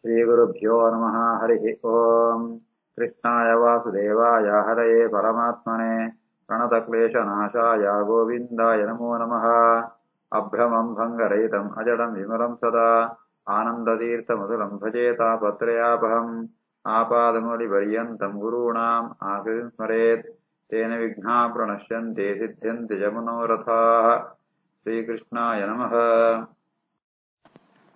श्रीगुरुभ्यो नमः। हरिः ओम्। कृष्णाय वासुदेवाय हरये परमात्मने प्रणतक्लेशनाशाय गोविन्दाय नमो नमः। अभ्रमम् भङ्गरहितम् अजडम् विमलम् सदा आनन्दतीर्थमधुरम् भजे तापत्रयापहम्। आपादमौलिपर्यन्तम् गुरूणाम् आकृतिम् स्मरेत् तेन विघ्नाः प्रणश्यन्ते सिद्ध्यन्ति च मनोरथाः। श्रीकृष्णाय नमः।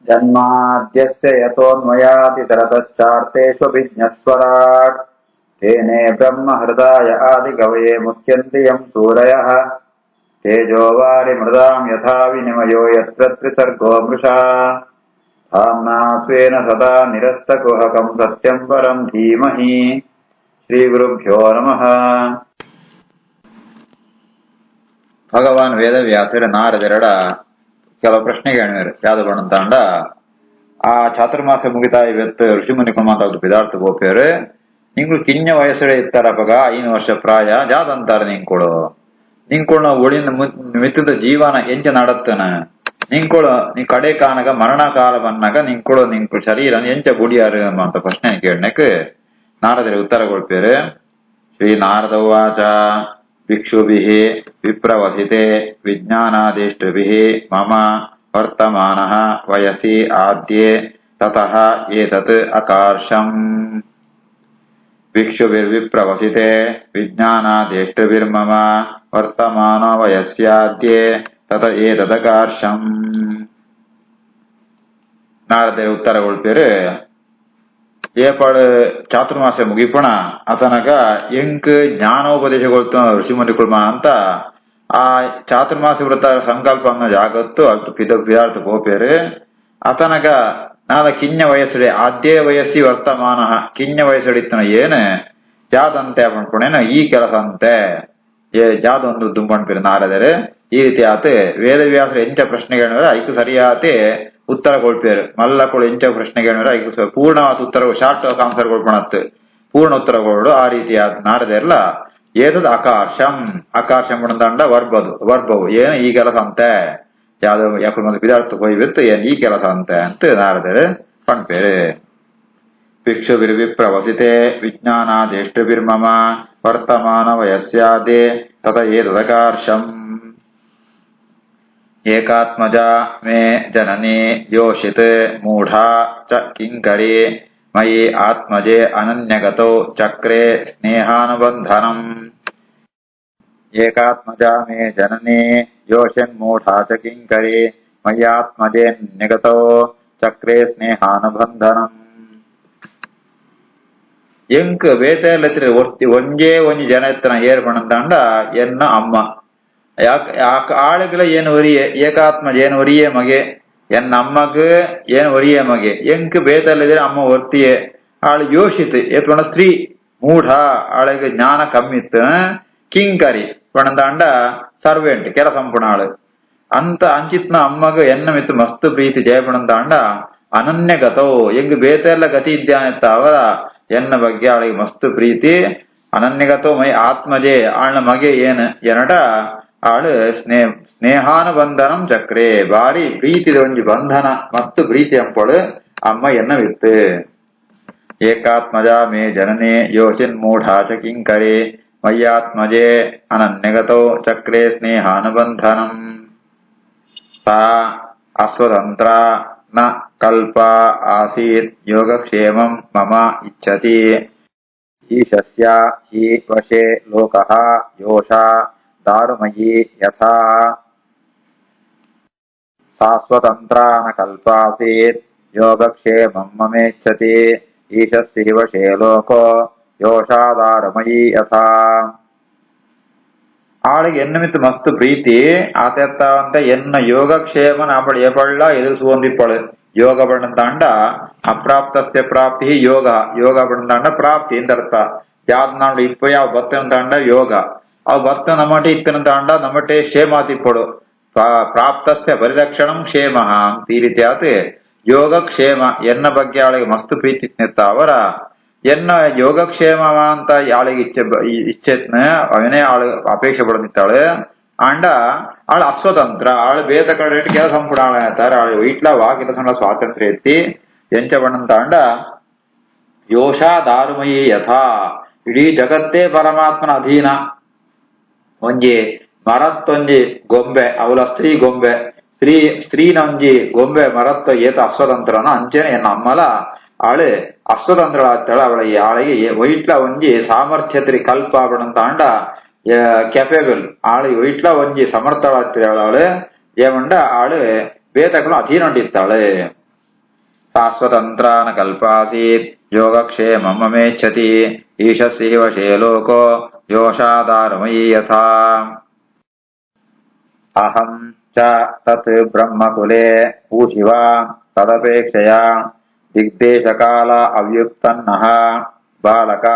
जन्माद्यस्य यतोऽन्वयातितरतश्चार्तेष्वभिज्ञस्वराट् तेने ब्रह्महृदाय आदिकवये मुह्यन्ति यम् सूरयः। तेजोवारिमृदाम् यथा विनिमयो यत्र त्रिसर्गो मृषा धाम्ना स्वेन सदा निरस्तकुहकम् सत्यम् परम् धीमहि। श्रीगुरुभ्यो नमः. ಭಗವಾನ್ ವೇದವ್ಯಾಸರ ನಾರದರಡ ಕೆಲವು ಪ್ರಶ್ನೆಗೆ ಯಾವ್ದು ಬಣ್ಣಂತಾಂಡ ಆ ಚಾತುರ್ಮಾಸ ಮುಗಿತಾ ಇವತ್ತು ಋಷಿಮುನಿಗಳು ಮಾತಾಡ್ತು ಪಿದಾರ್ಥ ಗೋಪಿಯರು ನಿಂಗಳು ಕಿನ್ನ ವಯಸ್ಸಡೆ ಇತ್ತಾರಪಗ 5 ವರ್ಷ ಪ್ರಾಯ ಜಾದಂತಾರೆ ನಿಂಕೊಳು ಒಳಿನ ಮಿತ್ತದ ಜೀವನ ಎಂಚ ನಡತ್ತನ ನಿಂಕೊಳು ನೀ ಕಡೆ ಕಾನಗ ಮರಣ ಕಾಲ ಬನ್ನಾಗ ನಿಂಕೊಳು ಶರೀರ ಎಂಚ ಬುಡಿಯಾರು ಅಂತ ಪ್ರಶ್ನೆ ಕೇಳನಕ್ಕೆ ನಾರದರ ಉತ್ತರ ಕೊಡ್ಪೇರು. ಶ್ರೀ ನಾರದ ಉವಾಚ ಭಿಕ್ಷುಭಿಃ ವಿಪ್ರವಸಿತೆ ವಿಜ್ಞಾನಾದೇಷ್ಟುಭಿಃ ಮಮ ವರ್ತಮಾನಃ ವಯಸಿ ಆದ್ಯೆ ತತಃ ಏತತ್ ಅಕಾರ್ಷಂ. ಭಿಕ್ಷುಭಿರ್ವಿಪ್ರವಸಿತೆ ವಿಜ್ಞಾನಾದೇಷ್ಟುಭಿರ್ಮಮ ವರ್ತಮಾನ ವಯಸ್ಯಾದ್ಯೆ ತತ ಏತದಕಾರ್ಷಂ. ನಾರದೇ ಉತ್ತರ ಕೊಡ್ಪೇರು. ಏಪಾಡು ಚಾತುರ್ಮಾಸ ಮುಗಿಪಣ ಅತನಗ ಎಂಕ್ ಜ್ಞಾನೋಪದೇಶಗೊಳ್ತು ಋಷಿಮುನಿಕುಳ್ಮ ಅಂತ ಆ ಚಾತುರ್ಮಾಸ ವ್ರತ ಸಂಕಲ್ಪ ಅನ್ನೋ ಜಾಗತ್ತು ಅಷ್ಟು ಪಿದಾರ್ಥ ಗೋಪೇರು ಅತನಗ ನಾದ ಕಿನ್ನ ವಯಸ್ಸಡೆ ಆದ್ಯ ವಯಸ್ಸಿ ವರ್ತಮಾನ ಕಿನ್ನ ವಯಸ್ಸಡಿತ್ತನ ಏನು ಜಾದಂತೆ ಅನ್ಕೊಂಡೇನ ಈ ಕೆಲಸ ಅಂತೆ ಜಾದೊಂದು ದುಂಬಣ್ಪೇರು ನಾರದರೆ ಈ ರೀತಿ ಆತ ವೇದವ್ಯಾಸರ ಎಂಚ ಪ್ರಶ್ನೆಗಳನ್ನ ಐಕು ಸರಿಯಾತೆ ಉತ್ತರ ಕೊಡ್ಪೇರು. ಮಲ್ಲಕೊಳು ಎಂಚ ಪ್ರಶ್ನೆಗಳನ್ನ ಐಕು ಪೂರ್ಣವಾದ ಉತ್ತರ ಶಾರ್ಟ್ ಆನ್ಸರ್ ಕೊಡ್ಕೊಳತ್ ಪೂರ್ಣ ಉತ್ತರ ಕೊಡು ಆ ರೀತಿ ಆದ ನಾರದೆಲ್ಲ ಏತದ್ ಅಕಾರ್ಷಂ ಅಕಾರ್ಷಂ ಬಂದಂಡ ವರ್ಬವು ಏನು ಈ ಕೆಲಸ ಅಂತೆ ಯಾವ್ದು ಯಾಕೆ ವಿಧಾರ್ಥ ಹೋಯ್ಬಿತ್ತು ಏನ್ ಈ ಕೆಲಸ ಅಂತೆ ಅಂತ ನಾರದರು ಪಣ್ಪೇರು. ಭಿಕ್ಷುಭಿರ್ವಿಪ್ರವಸಿತೆ ವಿಜ್ಞಾನಾದೇಷ್ಟುಭಿರ್ಮಮ ವರ್ತಮಾನ ವಯಸ್ಯಾದೆ ತತ ಏತದಕಾರ್ಷಂ. ಏಕಾತ್ಮಜ ಮೇ ಜನನಿ ಯೋಷಿತ್ ಮೂಢಾ ಚ ಕಿಂಕರಿ ಮಯಿ ಆತ್ಮಜೆ ಅನನ್ಯಗತೋ ಚಕ್ರೆ ಸ್ನೇಹಾನುಬಂಧನಂ. ಏಕಾತ್ಮಜ ಮೇ ಜನನಿ ಯೋಷನ್ ಮೂಢಾ ಚ ಕಿಂಕರಿ ಮಯ್ಯಾತ್ಮಜೆ ಅನನ್ಯಗತೋ ಚಕ್ರೆ ಸ್ನೇಹಾನುಬಂಧನಂ. ಎಂಕ್ ಬೇತೆಯಲ್ಲತ್ರ ಒಂಜೇ ಒಂಜಿ ಜನ ಎತ್ತನ ಏರ್ಪಣಂತಾಂಡ ಎನ್ನ ಅಮ್ಮ ஆளுகளை ஏன் ஒரிய ஏகாத்ம ஏன் ஒரிய ಮಗೆ என் அம்மக்கு ஏன் ஒரிய ಮಗೆ ಎಂಕ್ ಬೇತಲ್ಲಿದ್ರೆ ಅಮ್ಮ ಒರ್ತಿಯೇ ಆಳು ಯೋಷಿತ್ ಏತ್ವಣ ಸ್ತ್ರೀ ಮೂಢ ಆಳಿಗೆ ಜ್ಞಾನ ಕಮ್ಮಿತ್ತು ಕಿಂಕರಿ ಪಣಂದಾಂಡ ಸರ್ವೆಂಟ್ ಕೆಲಸಂಪುಣ ಆಳು ಅಂತ ಅಂಚಿತ್ನ ಅಮ್ಮಗ ಎನ್ನ ಮಿತ್ತು ಮಸ್ತ್ ಪ್ರೀತಿ ಜಯಪಣಂದಾಂಡ ಅನನ್ಯಗತೋ ಎಂಗ್ ಬೇತೆಲ್ಲ ಗತಿ ಇದ್ದಾನೆತ್ತ ಅವರ ಎನ್ನ ಬಗ್ಗೆ ಆಳಿಗೆ ಮಸ್ತ್ ಪ್ರೀತಿ ಅನನ್ಯಗತೋ ಮೈ ಆತ್ಮಜೆ ಆಳ್ನ ಮಗೆ ಏನ್ ಏನಟ ಆಳು ಸ್ನೇಹಾನುಬಂಧನಂ ಚಕ್ರೆ ಬಾರಿ ಪ್ರೀತಿದ ಒಂಜಿ ಬಂಧನ ಮತ್ತು ಪ್ರೀತಿ ಅಂಪಳು ಅಮ್ಮ ಎನ್ನವಿತ್ತು. ಏಕಾತ್ಮಜ ಮೇ ಜನನೇ ಯೋಚಿನ್ ಮೂಢಾ ಚ ಕಿಂಕರಿ ಮಯ್ಯಾತ್ಮಜೆ ಅನನ್ಯಗತೋ ಚಕ್ರೆ ಸ್ನೇಹಾನುಬಂಧನಂ. ಸಾ ಅಸ್ವತಂತ್ರ ನ ಕಲ್ಪ ಆಸೀತ್ ಯೋಗಕ್ಷೇಮಂ ಮಮ ಇಚ್ಛತಿ ಈಶಸ್ಯ ಹಿ ವಶೇ ಲೋಕಃ ಯೋಷಾ ದಾರುಮಯೀ ಯಥಾ. ಸಾಸ್ವತಂತ್ರ ನ ಕಲ್ಪಾಸೀತ್ ಯೋಗಕ್ಷೇಮಂ ಮಮೇಚ್ಛತಿ ಈಶಸ್ಯ ವಶೇ ಲೋಕೋ ಯೋಷಾ ದಾರುಮಯೀ ಯಥಾ. ಆಳಿಗೆ ಎನ್ನ ಮಿತ್ತು ಮಸ್ತ್ ಪ್ರೀತಿ ಆತೆತ್ತಾವಂತ ಎನ್ನ ಯೋಗಕ್ಷೇಮನ ಅವಳು ಎಪಳ್ಳ ಎದುರಿಸುವಂದಿಪ್ಪಳು ಯೋಗ ಬಣ್ಣದಾಂಡ ಅಪ್ರಾಪ್ತಸ್ಯ ಪ್ರಾಪ್ತಿ ಯೋಗ ಯೋಗ ಬಣ್ಣದಾಂಡ ಪ್ರಾಪ್ತಿ ಅಂತ ಅರ್ಥ. ಯಾವ್ದು ನಾವು ಇಪ್ಪ ಯಾವ ಭಕ್ತನ ಯೋಗ ಅವು ಭಕ್ತ ನಮ್ಮಟೆ ಇತ್ತನ ತಾಂಡ ನಮ್ಮಟೆ ಕ್ಷೇಮಾತಿಪ್ಪಡು ಪ್ರಾಪ್ತಸ್ಯ ಪರಿರಕ್ಷಣಂ ಕ್ಷೇಮ ಅಂತ ಈ ರೀತಿ ಆತ ಯೋಗಕ್ಷೇಮ ಎನ್ನ ಬಗ್ಗೆ ಆಳಿಗೆ ಮಸ್ತ್ ಪ್ರೀತಿ ಇತ್ತ ಅವರ ಎನ್ನ ಯೋಗಕ್ಷೇಮ ಅಂತ ಆಳಿಗೆ ಇಚ್ಛೆತ್ನ ಅವನೇ ಆಳು ಅಪೇಕ್ಷೆ ಪಡೆದಿತ್ತಾಳೆ ಅಂಡ ಆಳು ಅಸ್ವತಂತ್ರ ಆಳು ಬೇದ ಕಡೆ ಕೆಲಸ ಸಂಪುಡ ಆಳ ಆಳು ಇಟ್ಲ ವಾ ಕೆಲಸ ಸ್ವಾತಂತ್ರ್ಯ ಎತ್ತಿ ಎಂಚ ಬಣ್ಣಂತ ಅಂಡ ಯೋಷ ದಾರುಮಯಿ ಯಥಾ ಇಡೀ ಜಗತ್ತೇ ಪರಮಾತ್ಮನ ಅಧೀನ. ಒಂಜಿ ಮರತ್ತೊಂಜಿ ಗೊಂಬೆ ಅವಳ ಸ್ತ್ರೀ ಗೊಂಬೆ ಸ್ತ್ರೀನ ಒಂಜಿ ಗೊಂಬೆ ಮರತ್ತ ಏತ ಅಸ್ವತಂತ್ರನ ಅಂಚೆನೆ ಎನ್ನ ಅಮ್ಮಲ ಆಳು ಅಸ್ವತಂತ್ರಳಾಗ್ತಾಳ. ಆಳಿಗೆ ಒಯ್ಟ್ಲ ಒಂಜಿ ಸಾಮರ್ಥ್ಯತ್ರಿ ಕಲ್ಪ ಬಣ್ಣಂತ ಅಂಡ ಕೆಪೇಬಲ್ ಆಳು ಒಯ್ಟ್ಲ ಒಂಜಿ ಸಮರ್ಥಳಾಗ್ತಿರ ಆಳು ಏಮಂಡ ಆಳು ಬೇತಗಳು ಅಧೀನೊಂಡಿತ್ತಾಳೆ. ಸಾಸ್ವತಂತ್ರ ನ ಕಲ್ಪಾಸೀತ್ ಯೋಗಕ್ಷೇಮ ಮೇಚ್ಛತಿ ಈಶಸ್ಸಿವ ಶೇಲೋಕೋ ಯೋಷಾದಾರಮಯೀ ಯಥಾ. ಅಹಂ ಚ ತತ್ ಬ್ರಹ್ಮಕುಲೆ ಊಷಿವ ತದಪೇಕ್ಷೆಯ ದಿಗ್ದೇಶಕಾಲ ಅವ್ಯುತ್ಪನ್ನಃ ಬಾಲಕ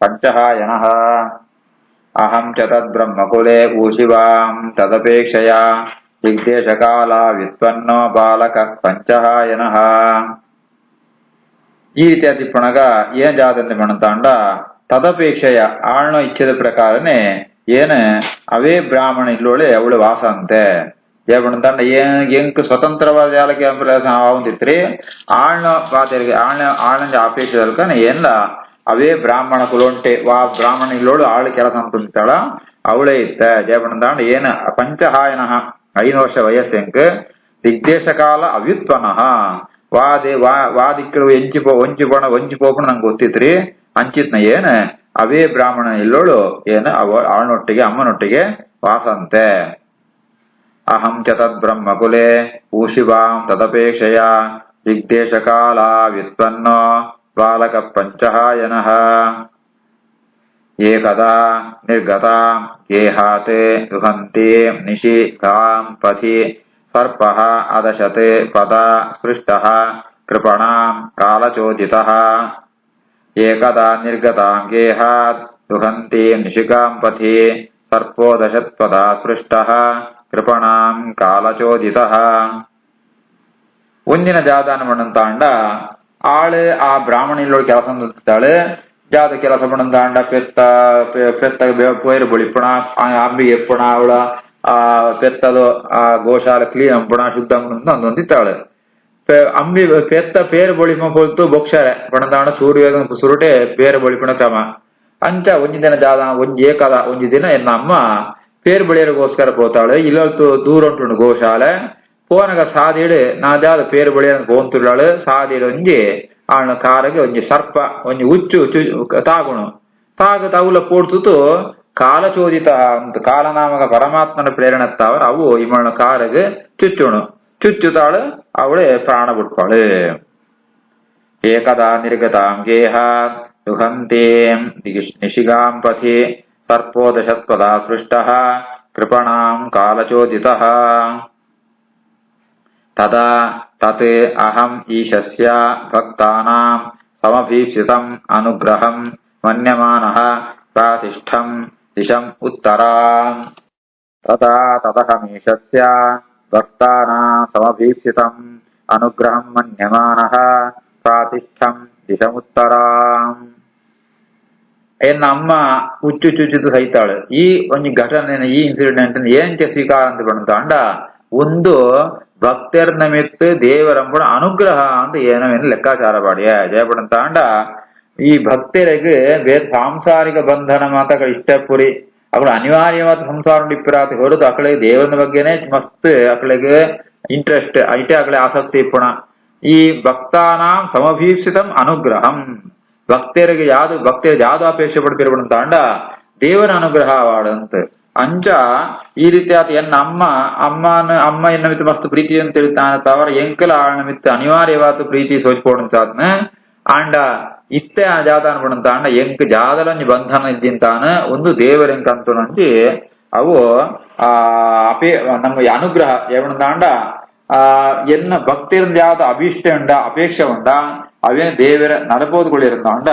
ಪಂಚಹಾಯನಃ. ಅಹಂ ಚ ತದ್ ಬ್ರಹ್ಮಕುಲೆ ಊಷಿವಾಂ ತದಪೇಕ್ಷೆಯ ದಿಗ್ದೇಶಕಾಲ ವ್ಯುತ್ಪನ್ನೋ ಬಾಲಕ ಪಂಚಹಾಯನಃ. ಈ ರೀತಿಯ ತಿಪ್ಪಣಗ ಏನ್ ಜಾತಂದೆ ಮಣಂತಾಂಡ ತದಪೇಕ್ಷೆಯ ಆಳ್ನ ಇಚ್ಛೆದ ಪ್ರಕಾರನೇ ಏನ ಅವೇ ಬ್ರಾಹ್ಮಣ ಇಲ್ಲೋಳೆ ಅವಳು ವಾಸ ಅಂತೆ ಏಬಣಂತಾಂಡ ಎಂಕ್ ಸ್ವತಂತ್ರವಾದ ಜಾಲಕ್ಕೆ ಆವಂದಿತ್ರಿ ಆಳ್ನ ಪಾತ್ರಿಗೆ ಆಳ್ನ ಅಪೇಕ್ಷೆದಲ್ಕನ ಏನ್ಲ ಅವೇ ಬ್ರಾಹ್ಮಣ ಕುಲೊಂಟೆ ವಾ ಬ್ರಾಹ್ಮಣ ಇಲ್ಲೋಳು ಆಳು ಕೆಲಸ ಅಂತಂತಾಳ ಅವಳೇ ಇತ್ತ ಜಯಬಣಂತಾಂಡ ಏನ ಪಂಚಹಾಯನ 5 ವರ್ಷ ವಯಸ್ಸೆಂಕ್ ದಿಗ್ದೇಶ ಕಾಲ ಅವ್ಯುತ್ಪನ್ನಃ ವಾದಿಕ್ಕಳು ಒಂಚಿ ಪೋಪಣ ನಂಗೆ ಗೊತ್ತಿತ್ರಿ ಅಂಚಿತ್ನ ಏನ ಅವೇ ಬ್ರಾಹ್ಮಣ ಇಲ್ಲೋಳು ಏನ ಅವಳನೊಟ್ಟಿಗೆ ಅಮ್ಮನೊಟ್ಟಿಗೆ ವಾಸಂತೆ. ಅಹಂ ಚ ತದ್ ಬ್ರಹ್ಮಕುಲೆ ಊಷಿವಾಂ ತದಪೇಕ್ಷೆಯ ದಿಗ್ದೇಶ ಕಾಲ ವ್ಯುತ್ಪನ್ನೋ ಬಾಲಕ ಪಂಚಹಾಯನಃ. ಏಕದಾ ನಿರ್ಗತಾಂ ಗೇಹಾತ್ ದುಹಂತಿ ನಿಶಿಕಾಂ ಪಥಿ ಸರ್ಪಃ ಅದಶತೆ ಪದ ಸ್ಪೃಷ್ಟಃ ಕೃಪಣಾಂ ಕಾಲಚೋದಿತಃ. ಏಕದಾ ನಿರ್ಗತಾಂ ಗೇಹಾತ್ ದುಹಂತಿ ನಿಶಿಕಾಂ ಪಥಿ ಸರ್ಪೋದಶತ್ ಪದ ಸ್ಪೃಷ್ಟಃ ಕೃಪಣಾಂ ಕಾಲಚೋದಿತಃ. ಒಂದಿನ ಜಾದಾನ ಮಣ್ಣಂತಾಂಡ ಆಳು ಆ ಬ್ರಾಹ್ಮಣಿಲೋಳು ಕೆಲಸ ನಿಲ್ತಾಳು ಜಾದ ಕೆಲಸ ಮಣ್ಣಂತಾಂಡ ಪೆತ್ತ ಪೋಯರು ಬಳಿಪುಣ ಅಂಬಿಗೆ ಎಪ್ಪುಣ ಅವಳ ಆ ಪೆತ್ತದು ಆ ಗೋಶಾಲ ಕ್ಲೀನ್ ಅಂಪುಣ ಶುದ್ಧ ಅಂದೊಂದಿತ್ತಾಳು ಅಂಬಿ ಪೆತ್ತ ಪೇರು ಬಳಿಪ ಕೊಲ್ತು ಬೊಕ್ಷಾರೆ ಪಣದಾಂಡ ಸೂರ್ಯ ಸುರುಟೆ ಪೇರು ಬಳಿಪುಣ ಕ್ರಮ ಅಂಚ ಒಂಜಿ ದಿನ ಜಾದ ಒಂಜಿ ಏಕದ ಒಂಜಿ ದಿನ ಎನ್ನ ಅಮ್ಮ ಪೇರು ಬಳಿಯರಿಗೋಸ್ಕರ ಪೋತಾಳು ಇಲ್ಲೊತ್ತು ದೂರ ಉಂಟು ಗೋಶಾಲೆ ಪೋನಗ ಸಾದಿಡು ನಾ ಜಾದ ಪೇರು ಬಳಿಯ ಪೋಂತುಳ್ಳಾಳು ಸಾದಿಡು ಒಂಜಿ ಅವನ ಕಾರಗೆ ಒಂಜಿ ಸರ್ಪ ಒಂಜಿ ಉಚ್ಚು ತಾಗುಣು ತವುಲ ಪೋಡ್ತು ಕಾಲಚೋದಿತ ಅಂತ ಕಾಲನಾಮಕ ಪರಮಾತ್ಮನ ಪ್ರೇರಣತ್ತಾವ ಅವು ಇವಳ ಕಾರಗೆ ಚುಚ್ಚುಣು ಚುಚ್ಚುತ್ತಾಳು ಅವಳೆ ಪ್ರಾಣ ಬಿಟ್ಪಾಳು. ಏಕದಾ ನಿರ್ಗತಾಂ ಗೇಹಾತ್ ದುಹಂತೀಂ ನಿಶಿಗಾಂ ಪಥಿ ಸರ್ಪೋದಶತ್ಪದ ಸ್ಪೃಷ್ಟಃ ಕೃಪಣಾಂ ಕಾಲಚೋದಿತಃ. ತದಾ ತತ್ ಅಹಂ ಈಶಸ್ಯ ಭಕ್ತಾನಾಂ ಸಮಭೀಪ್ಸಿತಂ ಅನುಗ್ರಹಂ ಮನ್ಯಮಾನಃ ಪ್ರಾತಿಷ್ಠಂ ದಿಶಂ ಉತ್ತರಾಂ. ತದಾ ತದಹಮೀಶಸ್ಯ ಭಕ್ತಾನಾಂ ಸಮಭೀಪ್ಸಿತಂ ಅನುಗ್ರಹಂ ಮನ್ಯಮಾನಃ ಪ್ರಾತಿಷ್ಠಂ ದಿಶಮುತ್ತರಾಂ. ಎನ್ನ ಅಮ್ಮ ಹುಚ್ಚು ಚುಚ್ಚಿದ್ದು ಸಹಿತಾಳು. ಈ ಒಂದು ಘಟನೆ ಈ ಇನ್ಸಿಡೆಂಟ್ ಏನ್ ಸ್ವೀಕಾರ ಅಂತ ಬಂತಾಂಡ ಒಂದು ಭಕ್ತರ ನಿಮಿತ್ತ ದೇವರಂಬಣ ಅನುಗ್ರಹ ಅಂತ ಏನವೇನು ಲೆಕ್ಕಾಚಾರ ಬಾಡಿಯ ಜಯಪಡಂತಾಂಡ ಈ ಭಕ್ತರಿಗೆ ಬೇರೆ ಸಾಂಸಾರಿಕ ಬಂಧನ ಮಾತ ಇಷ್ಟಪುರಿ ಅವಳು ಅನಿವಾರ್ಯವಾದ ಸಂಸಾರ ಇಪ್ಪಿರಾತಿ ಹೊರತು ಅಕಳಿಗೆ ದೇವರ ಬಗ್ಗೆನೆ ಮಸ್ತ್ ಅಕಳಿಗೆ ಇಂಟ್ರೆಸ್ಟ್ ಐಟೆ ಅಕಳೆ ಆಸಕ್ತಿ ಇಪ್ಪಣ. ಈ ಭಕ್ತಾನಾಂ ಸಮಭೀಪ್ಸಿತಂ ಅನುಗ್ರಹಂ ಭಕ್ತರಿಗೆ ಯಾವ್ದು ಅಪೇಕ್ಷೆ ಪಡ್ತಿರ್ಬಂತಾಂಡ ದೇವರ ಅನುಗ್ರಹ ವಾಡಂತ ಅಂಚ ಈ ರೀತಿ ಆತ ಎನ್ನ ಅಮ್ಮ ಎನ್ನ ಮಿತ್ತ ಮಸ್ತ್ ಪ್ರೀತಿ ಅಂತ ಹೇಳ್ತಾನ ತವರ ಎಂಕಲ ಆಳ ಮಿತ್ತ ಅನಿವಾರ್ಯವಾದ ಪ್ರೀತಿ ಸೋಚ್ಕೊಡಂತಾದ್ನ ಆಂಡ ಇತ್ತೆ ಆ ಜಾತಾನ ಪಡಂತಾಂಡ ಎಂಕ್ ಜಾದಲಂಜಿ ಬಂಧನ ಇದ್ದಿಂತಾನ ಒಂದು ದೇವರ ಎಂಕ ಅಂತಂಜಿ ಅವು ನಮ್ಮ ಅನುಗ್ರಹ ಏವಣದಾಂಡ ಎನ್ನ ಭಕ್ತಿರ ಜಾತ ಅಭೀಷ್ಟ ಉಂಡ ಅಪೇಕ್ಷೆ ಉಂಡ ಅವೇನು ದೇವರ ನಡಬೋದುಗಳಿರಂದಾಂಡ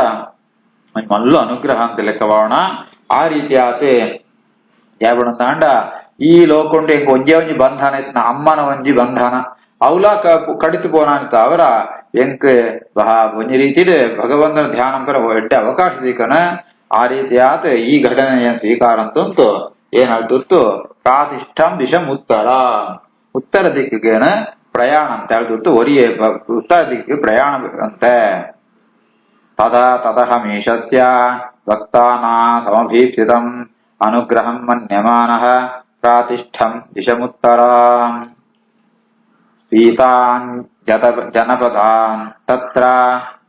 ಮಲ್ಲು ಅನುಗ್ರಹ ಅಂತ ಲೆಕ್ಕವಾವಣ. ಆ ರೀತಿ ಆತೆ ಯಾವಣದಾಂಡ ಈ ಲೋಕೊಂಡೆ ಎಂಕ ಒಂಜಿ ಬಂಧನ ಇತ್ನ ಅಮ್ಮನ ಒಂಜಿ ಬಂಧನ ಅವಲ ಕಡಿತು ಪೋನಾಂತ ಅವರ ಎಂಕ್ ಒಂಜಿ ರೀತಿಡ್ ಭಗವಂತನ ಧ್ಯಾನ ಪರ ಎಡ್ಡೆ ಅವಕಾಶ ಸಿಕ್ಕನ. ಆ ರೀತಿ ಆತ ಈ ಘಟನೆ ಏನ್ ಸ್ವೀಕಾರ ಅಂತಂತು ಏನಾಗ್ತಿತ್ತು ಪ್ರಾತಿಷ್ಠಂ ದಿಶಂ ಉತ್ತರ ದಿಕ್ಕಿಗೇನ ಪ್ರಯಾಣ ಅಂತ ಹೇಳ್ತಿತ್ತು ಒರಿಯೇ ಉತ್ತರ ದಿಕ್ಕಿಗೆ ಪ್ರಯಾಣ ಅಂತೆ. ತದಹಮೀಶಸ್ಯ ಭಕ್ತಾನಾ ಸಮಭೀಪ್ಸಿತಂ ಅನುಗ್ರಹಂ ಮನ್ಯಮಾನಃ ಪ್ರಾತಿಷ್ಠಂ ದಿಶಮುತ್ತರಾಂ ಪೀತಾನ್ ಜನಪದಾನ್ ತತ್ರ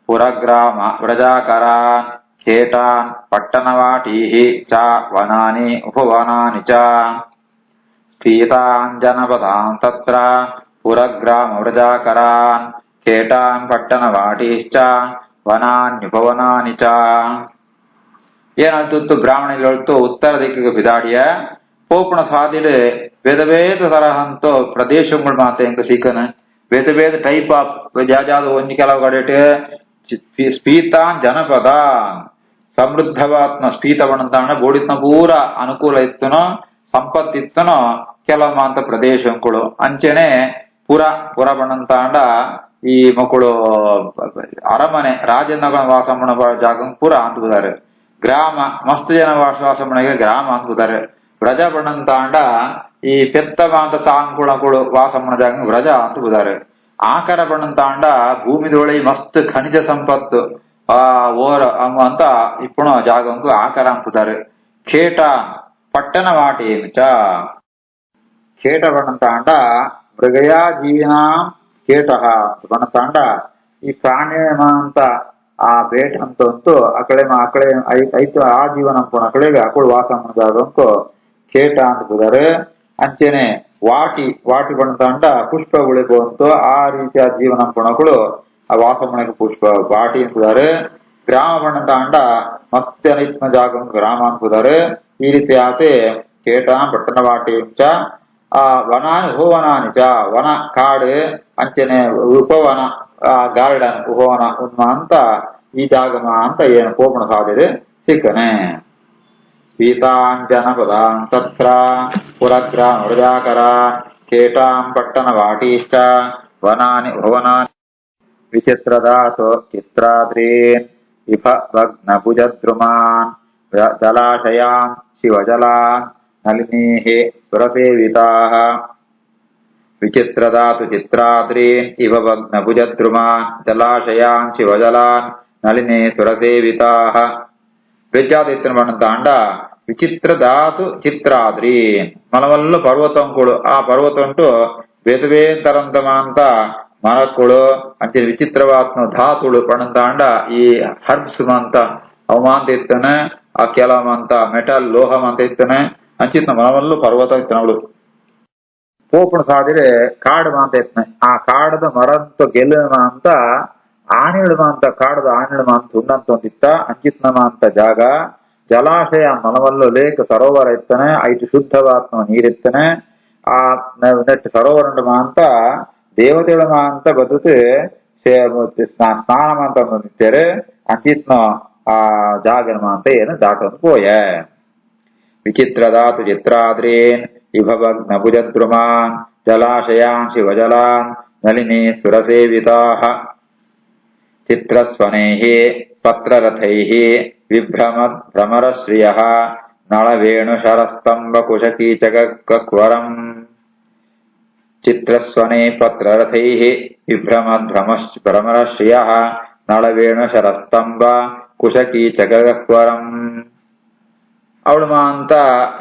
ಪುರಗ್ರಾಮ ವ್ರಜಾಕರಾನ್ ಖೇಟಾನ್ ಪಟ್ಟಣವಾಟೀಃ ಚ ವನಾನಿ ಉಪವನಾನಿ ಚ ಪೀತಾನ್ ಜನಪದಾನ್ ತತ್ರ ಪುರಗ್ರಾಮ ವ್ರಜಾಕರಾನ್ ಖೇಟಾನ್ ಪಟ್ಟಣವಾಟೀಶ್ಚ ವನಾನ್ಯುಪವನಾನಿ ಚ. ಏನಾಯ್ತು ಬ್ರಾಹ್ಮಣಿಗಳು ಉತ್ತರ ದಿಕ್ಕಿಗೆ ಬಿದಾಡಿಯ ಪೋಪಣ ಸ್ವಾದಿಲು ಬೇದ ಬೇದ ತರಹಂತೋ ಪ್ರದೇಶಗಳು ಮಾತ ಹೆಂಗ ಸಿಕ್ಕನ ಬೇದ ಬೇದ ಟೈಪ್ ಆಫ್ ಜಾಜಾದ ಒಂಜಿ ಕೆಲವು ಕಡೆ ಸ್ಪೀತಾನ್ ಜನಪದ ಸಮೃದ್ಧವಾತ್ಮ ಸ್ಪೀತ ಬಣ್ಣದಾಣ ಬೋಡಿತ್ನ ಪೂರ ಅನುಕೂಲ ಇತ್ತನೋ ಸಂಪತ್ತಿತ್ತನೋ ಕೆಲವು ಮಾಂತ ಪ್ರದೇಶಗಳು ಅಂಚೆನೆ ಪುರ ಬಣ್ಣಂತಾಂಡ ಈ ಮಕ್ಕಳು ಅರಮನೆ ರಾಜನಗರ ವಾಸ ಮಾಡೋ ಜಾಗ ಪುರ ಅಂತಾರೆ. ಗ್ರಾಮ ಮಸ್ತ್ ಜನ ವಾಸ ಮನೆಗೆ ಗ್ರಾಮ ಅಂತಾರೆ. ವ್ರಜ ಬಣ್ಣಂತಾಂಡ ಈ ಪೆತ್ತ ಮಾಂತ ಸಾಂಕುಳಗಳು ವಾಸ ಮಾಡೋ ಜಾಗ ವ್ರಜ ಅಂತಾರೆ. ಆಕಾರ ಬಣ್ಣಂತಾಂಡ ಭೂಮಿದೊಳೆ ಮಸ್ತ್ ಖನಿಜ ಸಂಪತ್ತು ಓರ ಅಂತ ಇಪ್ಪಣ ಜಾಗಂಕು ಆಕಾರ ಅಂತಾರೆ. ಖೇಟ ಪಟ್ಟಣ ವಾಟಿ ಚ ಖೇಟ ಬಣ್ಣಂತಾಂಡ ಮೃಗಯಾ ಜೀವಿನಾ ಕೇಟ ಬಣ್ಣತಾಂಡ ಈ ಪ್ರಾಣಿ ಅಂತ ಆ ಬೇಟ ಅಂತಂತೂ ಅಕಳೆ ಐತು ಆ ಜೀವನ ಅನ್ಕೋಣ ಅಕಳೆಗೆ ಅಕಳು ವಾಸ ಮಾಡೋದಂಕು ಕೇಟ ಅಂತಾರೆ. ಅಂಚೆನೆ ವಾಟಿ ಬಣ್ಣತಾಂಡ ಪುಷ್ಪ ಉಳಿಬು ಅಂತೂ ಆ ರೀತಿಯ ಜೀವನ ಅನ್ಕೋಣಗಳು ಆ ವಾಸ ಮನೆಗೆ ಪುಷ್ಪ ವಾಟಿ ಅಂತಾರೆ. ಗ್ರಾಮ ಬಣ್ಣತಾಂಡ ಮತ್ತೆ ಅನಿತ್ಮ ಜಾಗ ಗ್ರಾಮ ಅಂತಾರೆ. ಈ ರೀತಿ ಆತೆ ಕೇಟ ಪಟ್ಟಣ ವಾಟಿ ಚ ವನಾನಿ ಉಪವನಾನಿ ಚ ವನ ಕಾಡು ಅಂಚೆನೆ ಉಪವನ ಗಾರ್ಡನ್ ಉಪವನ ಉನ್ಮ ಅಂತ ಈ ಜಾಗಮ ಅಂತ ಏನು ಕೋಪಣ ಸಾಧ್ಯತೆ ಸಿಕ್ಕನೆ. ಪೀತಾನ್ ಜನಪದಾನ್ ತತ್ರ ಪುರಗ್ರಾಮ ವ್ರಜಾಕರ ಖೇಟಾಂ ಪಟ್ಟಣ ವಾಟೀಶ್ಚ ವನಾನಿ ಉಪವನಾನಿ ವಿಚಿತ್ರದಾತೋ ಚಿತ್ರಾದ್ರೀನ್ ಇಫ ಭಗ್ನ ಭುಜದ್ರುಮಾನ್ ಜಲಾಶಯಾನ್ ಶಿವಜಲಾನ್ ನಳಿನೀಃ ಸುರಸೇವಿತಾಃ ವಿಚಿತ್ರದಾತು ಚಿತ್ರಾದ್ರೀನ್ ಇವ ಭಗ್ನ ಭುಜದ್ರುಮಾನ್ ಜಲಾಶಯಾನ್ ಶಿವಜಲಾನ್ ನಳಿನೇ ಸುರಸೇವಿತಾಃ. ಬೆಜ್ಜಾದಿತ್ಯನ ಬಣ್ಣತಾಂಡ ವಿಚಿತ್ರದಾತು ಚಿತ್ರಾದ್ರೀನ್ ಮಲವಲ್ಲು ಪರ್ವತಂಕುಳು ಆ ಪರ್ವತಂಟು ಬೇತವೇ ತರಂತಮಾಂತ ಮರಕ್ಕುಳು ಅಂಚೆ ವಿಚಿತ್ರವಾತ್ಮ ಧಾತುಳು ಪಣಂತಾಂಡ ಈ ಹರ್ಬ್ಸ್ ಮಂತ ಅವಮಾಂತ ಇತ್ತನೆ ಆ ಕೆಲವಂತ ಮೆಟಲ್ ಲೋಹಮಂತ ಇತ್ತನೆ ಅಂಚಿತ್ನ ಮನವಲ್ಲು ಪರ್ವತ ಇತ್ತನವಳು ಪೋಪಣ ಸಾದಿರೆ ಕಾಡು ಮಾಂತ ಇತ್ತನೆ ಆ ಕಾಡದ ಮರಂತ ಗೆಲ್ಲುವ ಅಂತ ಆನೆಳುಮ ಅಂತ ಕಾಡದ ಆನೆಳುಮ ಅಂತ ಉಂಡಂತ ಒಂದಿತ್ತ ಅಂಚಿತ್ನಮ ಅಂತ ಜಾಗ ಜಲಾಶಯ ಮನವಲ್ಲು ಲೇಖ ಸರೋವರ ಇತ್ತನೆ ಐಟು ಶುದ್ಧವಾತ್ಮ ನೀರಿತ್ತನೆ ಆ ನೆಟ್ಟು ಸರೋವರ ಅಂತ ದೇವತೆಗಳ ಅಂತ ಬದುಕು ಸ್ನಾನ ಅಂತ ನಿಂತೇರೆ ಅಂಚಿತ್ನ ಆ ಜಾಗನ ಅಂತ ಏನು ದಾಟೊಂದು ಪೋಯ. ವಿಚಿತ್ರದಾತು ಚಿತ್ರಾದ್ರೀನ್ ಇಭಭಗ್ನ ಭುಜದ್ರುಮಾನ್ ಜಲಾಶಯಾನ್ ಶಿವಜಲಾನ್ ನಳಿನೇ ಸುರಸೇವಿತಾಃ ಚಿತ್ರಸ್ವನೈಃ ಪತ್ರರಥೈಃ ವಿಭ್ರಮದ್ ಭ್ರಮರಶ್ರಿಯಃ ನಳವೇಣುಶರಸ್ತಂಭ ಕುಶಕೀಚಕಕ್ವರಂ ಚಿತ್ರಸ್ವನೇ ಪತ್ರರಥೈಃ ವಿಭ್ರಮದ್ ಭ್ರಮರಶ್ರಿಯಃ ನಳವೇಣುಶರಸ್ತಂಭ ಕುಶಕೀಚಕಕ್ವರಂ. ಅವಳು ಮಾಂತ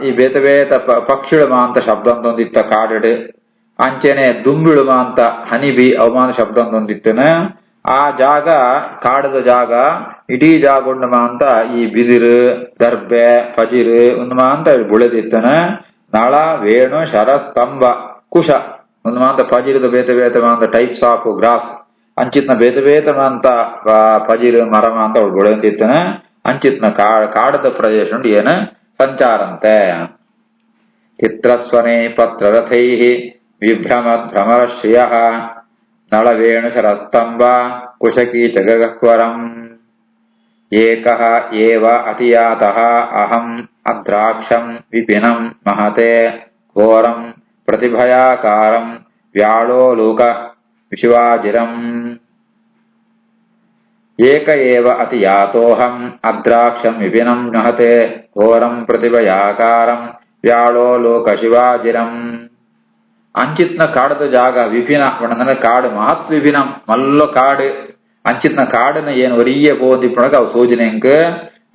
ಈ ಬೇತ ಪಕ್ಷಿಳು ಮಾಂತ ಶಬ್ದ ಅಂತೊಂದಿತ್ತ ಕಾಡು ಅಂಚೆನೆ ದುಂಬಿಳು ಮಾಂತ ಹನಿಬಿ ಅವಮಾನ ಶಬ್ದ ಅಂತೊಂದಿತ್ತನ ಆ ಜಾಗ ಕಾಡದ ಜಾಗ ಇಡೀ ಜಾಗೊಂಡು ಮಾಂತ ಈ ಬಿದಿರು ದರ್ಬೆ ಪಜಿರು ಒಂದು ಮಾಂತ ಬುಳೆದಿತ್ತನ ನಳ ವೇಣು ಶರ ಸ್ತಂಭ ಕುಶ ಒಂದು ಮಾಂತ ಪಜಿರದ ಬೇತ ಮಾಂತ ಟೈಪ್ಸ್ ಆಫ್ ಗ್ರಾಸ್ ಅಂಚಿತ್ನ ಬೇತ ಮಾಂತ ಪಜಿರು ಮರ ಮಾಂತ ಅವಳು ಬುಳೆದಿತ್ತನ ಅಂಚಿತ್ನ ಕಾಡದ ಪ್ರದೇಶ ಏನ ಸಂಚಾರಂತೆ. ಚಿತ್ರಸ್ವನೇ ಪತ್ರರಥೈಃ ವಿಭ್ರಮದ್ ಭ್ರಮರಶ್ರಿಯಃ ನಳವೇಣುಶರಸ್ತಂಭ ಕುಶಕೀಚಕಕ್ವರಂ ಏಕಃ ಏವ ಅತಿಯಾತಃ ಅಹಂ ಅದ್ರಾಕ್ಷಂ ವಿಪಿನಂ ಮಹತೆ ಘೋರಂ ಪ್ರತಿಭಯಾಕಾರಂ ವ್ಯಾಳೋಲೂಕ ಶಿವಾಜಿರಂ. ಏಕ ಏವ ಅತಿಯಾತೋಹಂ ಅದ್ರಾಕ್ಷಂ ವಿಪಿನಂ ಮಹತೆ ಘೋರಂ ಪ್ರತಿಭಯಾಕಾರಂ ವ್ಯಾಳೋಲೋಕ ಶಿವಾಜಿರಂ. ಅಂಚಿತ್ನ ಕಾಡದ ಜಾಗ ವಿಪಿನ ಪಂಡ ಕಾಡು ಮಹತ್ ವಿಪಿನಂ ಮಲ್ಲ ಕಾಡು ಅಂಚಿತ್ನ ಕಾಡನ ಏನು ಒರಿಯ போதி ಪಣಗ ಅವು ಸೂಚನೆಂಕ್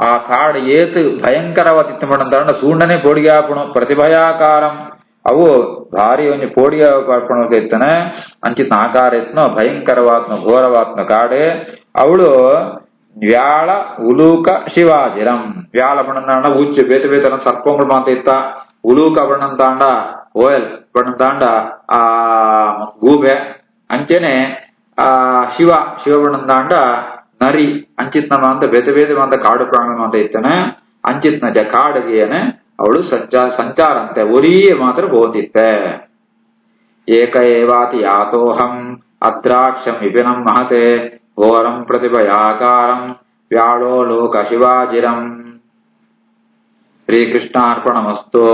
ಆ ಕಾಡು ಏತು ಭಯಂಕರವಾದ ಪಂಡ ಸೂಂಡನೆ ಪೋಡಿಗೆ ಆಪಣು ಪ್ರತಿಭಯಾಕಾರಂ ಅವು ಭಾರಿ ಒಂಜಿ ಪೋಡಿಗೆ ಆಪಣಕ್ಕೆ ಇತ್ತನೆ ಅಂಚಿತ್ನ ಆಕಾರ ಇತ್ನೋ ಭಯಂಕರವಾತ್ನ ಘೋರವಾತ್ನ ಕಾಡು ಅವಳು ವ್ಯಾಳ ಉಲೂಕ ಶಿವಾಜಿರಂ ವ್ಯಾಳ ಬಣ್ಣಂದಾಂಡ ಉಚ್ಚ ಬೇತ ಬೇತನ ಸರ್ಪಂಗಳು ಮಾತ ಇತ್ತ ಉಲೂಕ ಬಣ್ಣಂತಾಂಡ ಓಯಲ್ ಬಣ್ಣಂತಾಂಡ ಆ ಗೂಬೆ ಅಂಚೆನೆ ಆ ಶಿವ ಬಣ್ಣಂತಾಂಡ ನರಿ ಅಂಚಿತ್ನ ಮಾಂತ ಬೇತ ಬೇತ ಮಾಂತ ಕಾಡು ಪ್ರಾಣ ಮಾತ ಇತ್ತನೆ ಅಂಚಿತ್ನ ಕಾಡಿಗೆಯನೆ ಅವಳು ಸಂಚಾರ ಅಂತೆ ಒರಿಯೇ ಮಾತ್ರ ಬೋತಿತ್ತೆ ಏಕ ಏವಾತಿ ಯಾತೋಹಂ ಅದ್ರಾಕ್ಷಂ ವಿಪಿನಂ ಮಹತೆ ಘೋರಂ ಪ್ರತಿಭಯಾಕಾರಂ ವ್ಯಾಳೋ ಲೋಕ ಶಿವಾಜಿರಂ ಶ್ರೀಕೃಷ್ಣಾರ್ಪಣಮಸ್ತು.